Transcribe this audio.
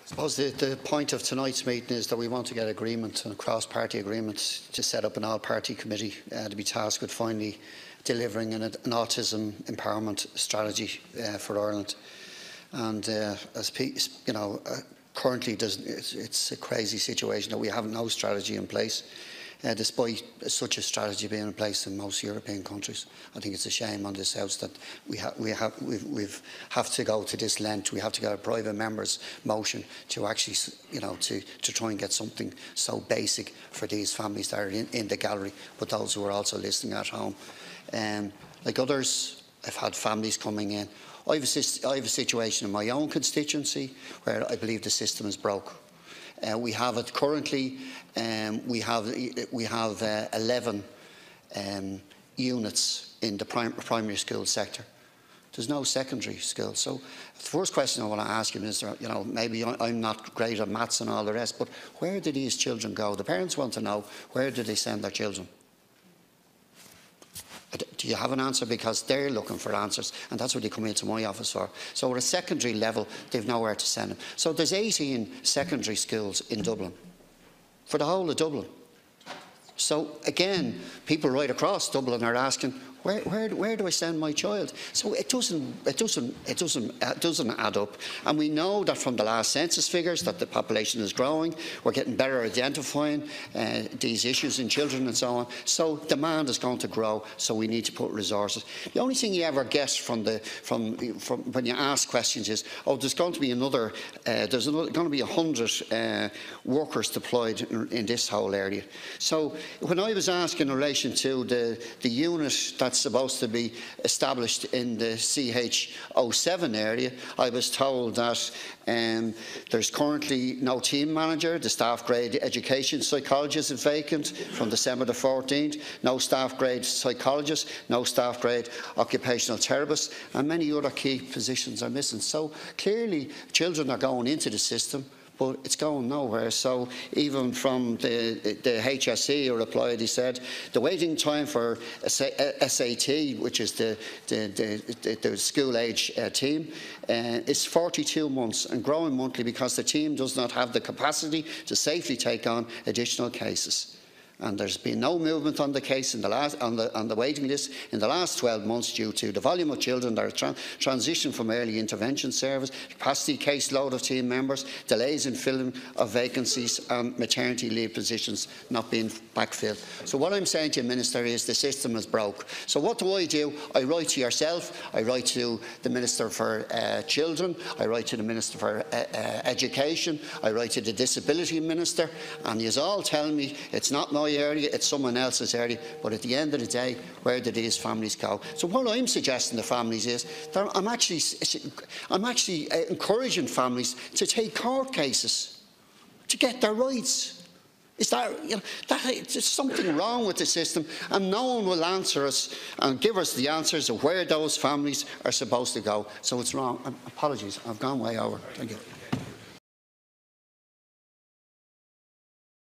I suppose the point of tonight's meeting is that we want to get agreement, a cross-party agreement, to set up an all-party committee to be tasked with finally delivering an autism empowerment strategy for Ireland. And as you know, currently it's a crazy situation that we have no strategy in place, despite such a strategy being in place in most European countries. I think it's a shame on this House that we have to go to this length. We have to get a private member's motion to actually, you know, to try and get something so basic for these families that are in the gallery, but those who are also listening at home. Like others, I've had families coming in. I have a situation in my own constituency where I believe the system is broke. We have it currently. We have 11 units in the primary school sector. There's no secondary school. So the first question I want to ask you, Minister, you know, maybe I'm not great at maths and all the rest, but where do these children go? The parents want to know, where do they send their children? Do you have an answer? Because they're looking for answers, and that's what they come into my office for. So at a secondary level, they've nowhere to send them. So there's 18 secondary schools in Dublin, for the whole of Dublin. So again, people right across Dublin are asking, where do I send my child? So it doesn't add up. And we know that from the last census figures that the population is growing. We're getting better at identifying these issues in children and so on. So demand is going to grow. So we need to put resources. The only thing you ever get from when you ask questions is, oh, there's going to be there's going to be 100 workers deployed in this whole area. So when I was asking in relation to the unit that's supposed to be established in the CH07 area, I was told that there's currently no team manager. The staff grade education psychologist is vacant from December the 14th. No staff grade psychologist, no staff grade occupational therapist, and many other key positions are missing. So clearly children are going into the system, but it's going nowhere. So even from the HSE who replied, he said the waiting time for SAT, which is the school age team, is 42 months and growing monthly because the team does not have the capacity to safely take on additional cases. And there's been no movement on the case on the waiting list in the last 12 months due to the volume of children that are transitioned from early intervention service, capacity caseload of team members, delays in filling of vacancies and maternity leave positions not being backfilled. So what I'm saying to you, Minister, is the system is broke. So what do? I write to yourself, I write to the Minister for Children, I write to the Minister for Education, I write to the Disability Minister, and you all tell me it's not my area, it's someone else's area, but at the end of the day, where do these families go? So what I'm suggesting to families is that I'm actually encouraging families to take court cases to get their rights. Is that, you know, there's something wrong with the system, and no one will answer us and give us the answers of where those families are supposed to go. So it's wrong. Apologies, I've gone way over. Thank you.